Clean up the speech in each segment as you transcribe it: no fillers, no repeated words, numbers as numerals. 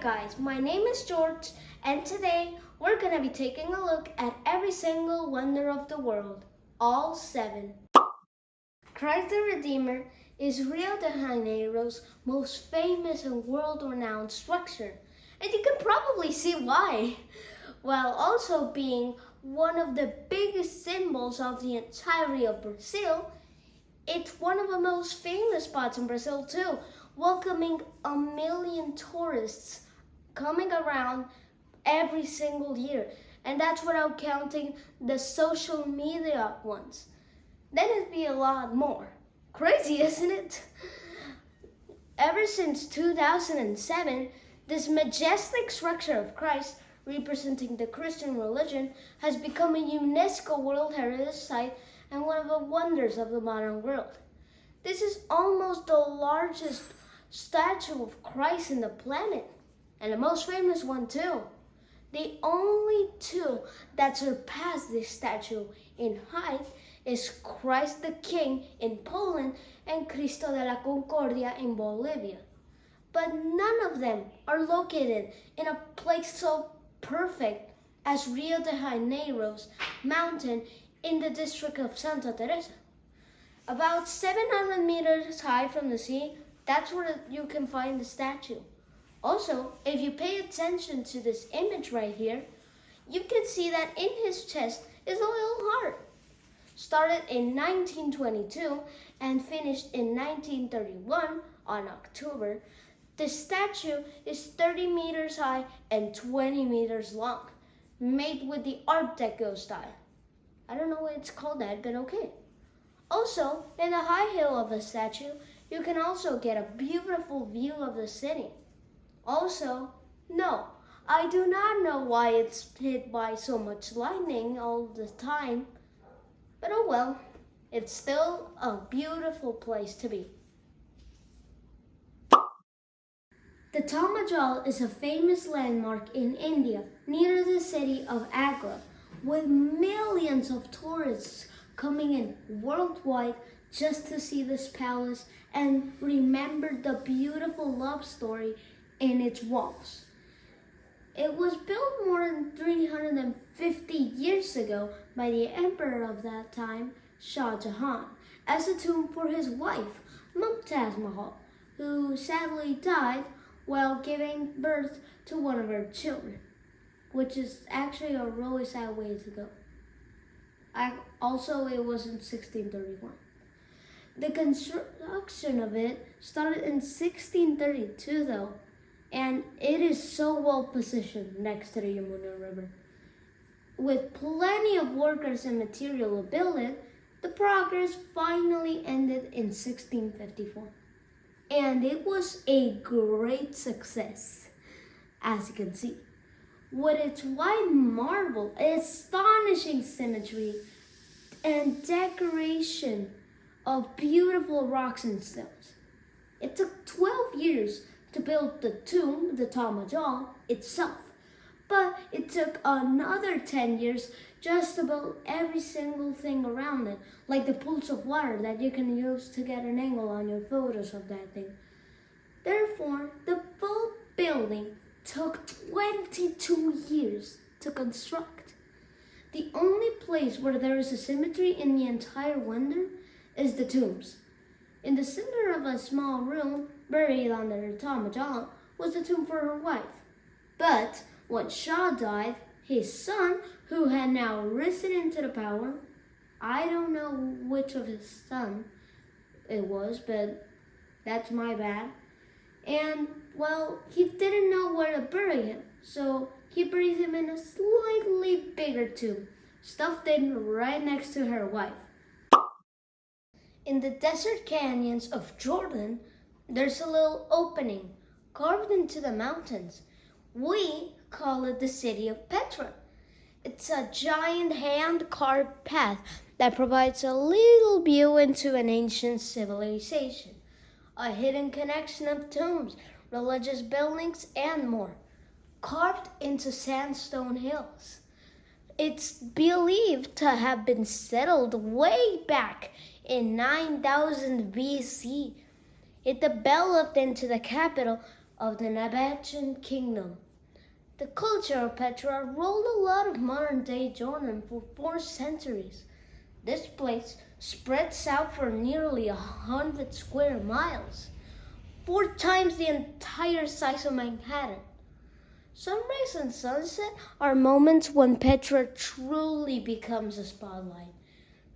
guys, my name is George, and today we're gonna be taking a look at every single wonder of the world, all 7. Christ the Redeemer is Rio de Janeiro's most famous and world-renowned structure, and you can probably see why, while also being one of the biggest symbols of the entirety of Brazil. It's one of the most famous spots in Brazil too, welcoming 1 million tourists coming around every single year. And that's without counting the social media ones. Then it'd be a lot more. Crazy, isn't it? Ever since 2007, this majestic structure of Christ, representing the Christian religion, has become a UNESCO World Heritage Site and one of the wonders of the modern world. This is almost the largest statue of Christ in the planet, and the most famous one too. The only two that surpass this statue in height is Christ the King in Poland and Cristo de la Concordia in Bolivia. But none of them are located in a place so perfect as Rio de Janeiro's mountain in the district of Santa Teresa. About 700 meters high from the sea, that's where you can find the statue. Also, if you pay attention to this image right here, you can see that in his chest is a little heart. Started in 1922 and finished in 1931 on October, the statue is 30 meters high and 20 meters long, made with the Art Deco style. I don't know why it's called that, but okay. Also, in the high hill of the statue, you can also get a beautiful view of the city. Also, no, I do not know why it's hit by so much lightning all the time, but oh well, it's still a beautiful place to be. The Taj Mahal is a famous landmark in India near the city of Agra, with millions of tourists coming in worldwide just to see this palace and remember the beautiful love story in its walls. It was built more than 350 years ago by the emperor of that time, Shah Jahan, as a tomb for his wife, Mumtaz Mahal, who sadly died while giving birth to one of her children, which is actually a really sad way to go. Also, it was in 1631. The construction of it started in 1632 though, and it is so well positioned next to the Yamuna River. With plenty of workers and material to build it, the progress finally ended in 1654. And it was a great success, as you can see. With its white marble, astonishing symmetry, and decoration of beautiful rocks and stones. It took 12 years to build the tomb, the Taj Mahal, itself, but it took another 10 years just to build every single thing around it, like the pools of water that you can use to get an angle on your photos of that thing. Therefore, the full building took 22 years to construct. The only place where there is a symmetry in the entire wonder is the tombs. In the center of a small room, buried under the Taj Mahal, was the tomb for her wife. But when Shah died, his son, who had now risen into the power, I don't know which of his son it was, but that's my bad. And, well, he didn't know where to bury him, so he buried him in a slightly bigger tomb, stuffed in right next to her wife. In the desert canyons of Jordan, there's a little opening carved into the mountains. We call it the city of Petra. It's a giant hand-carved path that provides a little view into an ancient civilization, a hidden connection of tombs, religious buildings, and more, carved into sandstone hills. It's believed to have been settled way back in 9000 BC. It developed into the capital of the Nabatean kingdom. The culture of Petra ruled a lot of modern-day Jordan for 4 centuries. This place spreads out for nearly 100 square miles, 4 times the entire size of Manhattan. Sunrise and sunset are moments when Petra truly becomes a spotlight.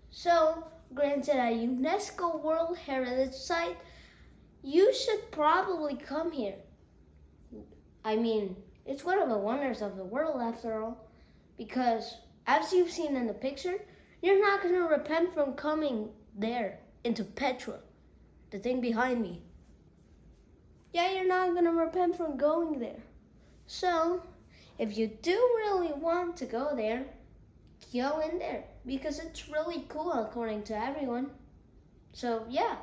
So, granted a UNESCO World Heritage Site, you should probably come here. I mean, it's one of the wonders of the world after all, because as you've seen in the picture, you're not going to repent from coming there into Petra, the thing behind me. Yeah, you're not going to repent from going there. So, if you do really want to go there, go in there because it's really cool according to everyone. So, yeah.